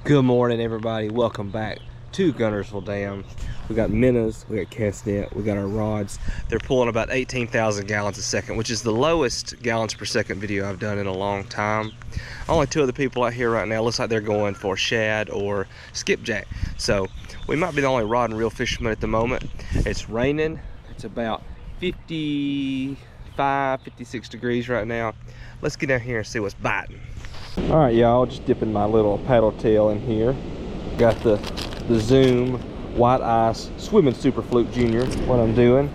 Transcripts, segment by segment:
Good morning, everybody. Welcome back to Guntersville Dam. We got minnows, we got cast net, we got our rods. They're pulling about 18,000 gallons a second, which is the lowest gallons per second video I've done in a long time. Only two other people out here right now looks like they're going for shad or skipjack. So we might be the only rod and reel fishermen at the moment. It's raining. It's about 55, 56 degrees right now. Let's get down here and see what's biting. All right, y'all, just dipping my little paddle tail in here. Got the Zoom White Ice Swimming Super Fluke Junior. What I'm doing,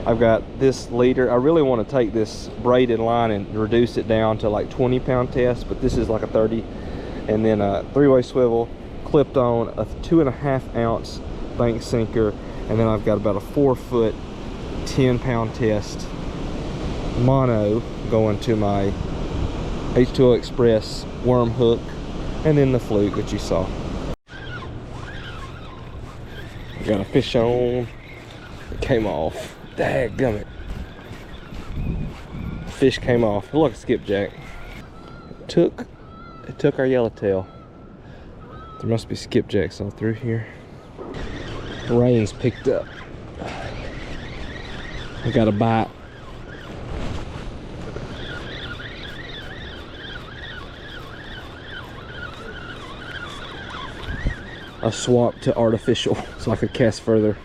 I've got this leader. I really want to take this braided line and reduce it down to like 20-pound test, but this is like a 30. And then a 3-way swivel, clipped on a 2.5 ounce bank sinker, and then I've got about a 4-foot 10-pound test mono going to my H2O Express worm hook, and then the fluke that you saw. Got a fish on. It came off. Dadgummit. Fish came off. Look, a skipjack. It took our yellowtail. There must be skipjacks all through here. The rain's picked up. I got a bite. I swapped to artificial so I could cast further.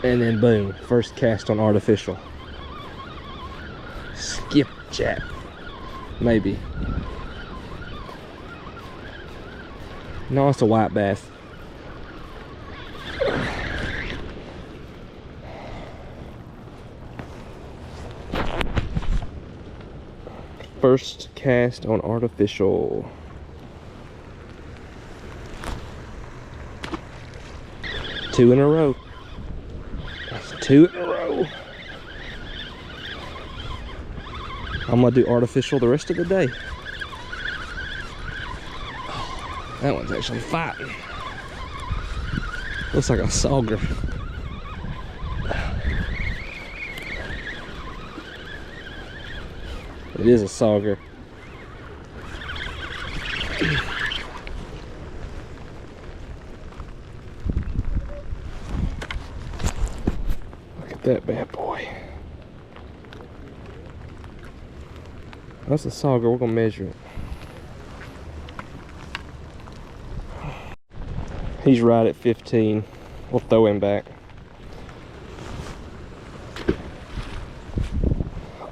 And then boom, first cast on artificial. Skipjack. Maybe. No, it's a white bass. First cast on artificial. Two in a row. That's 2 in a row. I'm gonna do artificial the rest of the day. Oh, that one's actually fighting. Looks like a sauger. It is a sauger. That bad boy. That's a sauger. We're gonna measure it. He's right at 15. We'll throw him back.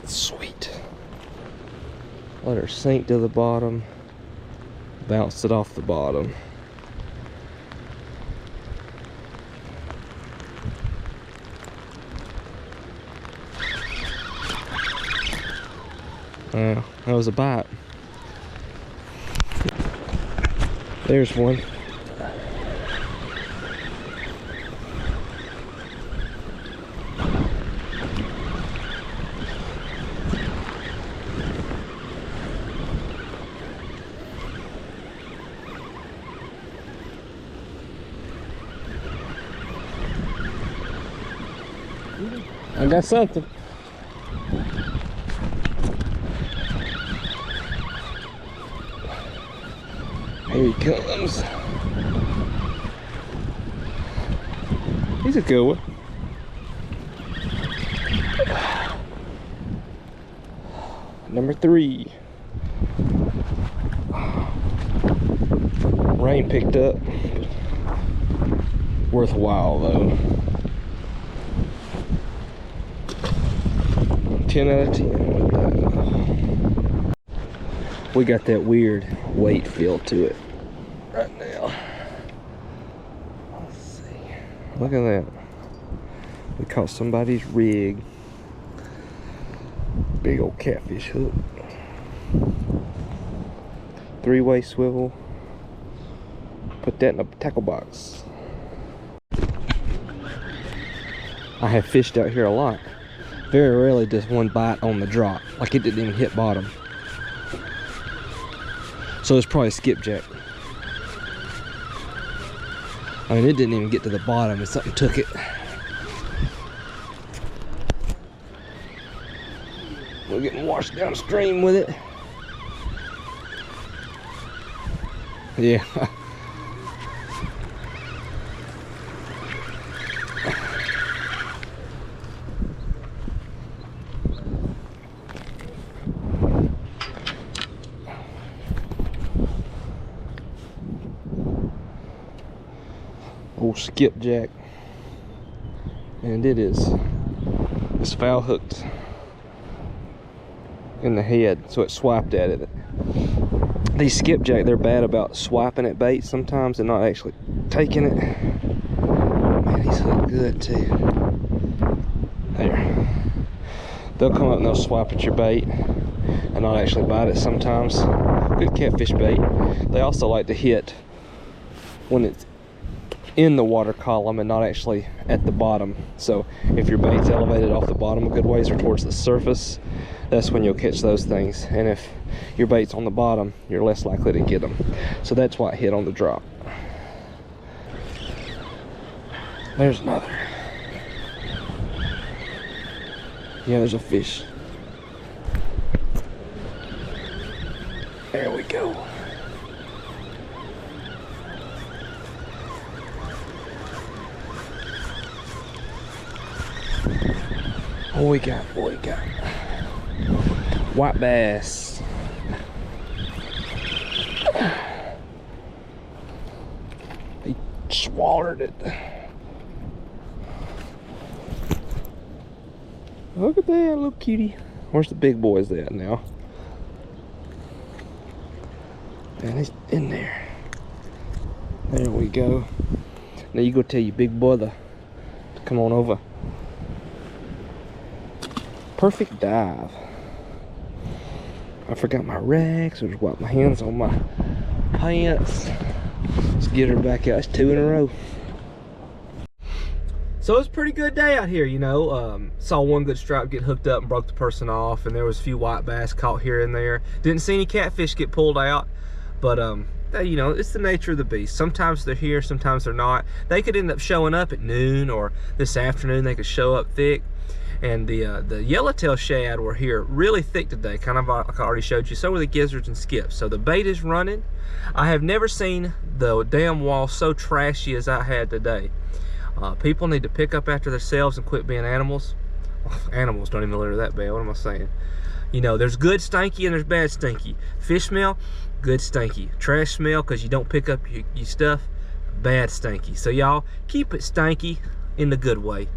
Sweet. Let her sink to the bottom. Bounce it off the bottom. That was a bite. There's one. I got something. Here he comes. He's a good one. Number 3. Rain picked up. Worthwhile though. 10 out of 10. We got that weird weight feel to it right now. Let's see. Look at that. We caught somebody's rig. Big old catfish hook. 3-way swivel. Put that in a tackle box. I have fished out here a lot. Very rarely does one bite on the drop. Like it didn't even hit bottom. So it's probably a skipjack. I mean, it didn't even get to the bottom and something took it. We're getting washed downstream with it. Yeah. Old skipjack, and it's foul hooked in the head, so it swiped at it. These skipjack, they're bad about swiping at bait sometimes and not actually taking it. Man, he's hooked good too. There. They'll come up and they'll swipe at your bait and not actually bite it sometimes. Good catfish bait. They also like to hit when it's in the water column and not actually at the bottom. So if your bait's elevated off the bottom a good ways or towards the surface, that's when you'll catch those things. And if your bait's on the bottom, you're less likely to get them. So that's why it hit on the drop. There's another. Yeah, there's a fish. There we go. What we got? What we got? White bass. He swallowed it. Look at that little cutie. Where's the big boys at now? And he's in there. There we go. Now you go tell your big brother to come on over. Perfect dive. I forgot my rag, so just wipe my hands on my pants. Let's get her back out. It's 2 in a row. So it was a pretty good day out here, you know. Saw one good stripe get hooked up and broke the person off, and there was a few white bass caught here and there. Didn't see any catfish get pulled out, but you know, it's the nature of the beast. Sometimes they're here, sometimes they're not. They could end up showing up at noon, or this afternoon they could show up thick. And the yellowtail shad were here really thick today, kind of like I already showed you. So were the gizzards and skips. So the bait is running. I have never seen the dam wall so trashy as I had today. People need to pick up after themselves and quit being animals. Animals don't even litter that bad. What am I saying? You know, there's good stanky and there's bad stinky. Fish smell, good stinky. Trash smell because you don't pick up your stuff, bad stinky. So y'all, keep it stanky in the good way.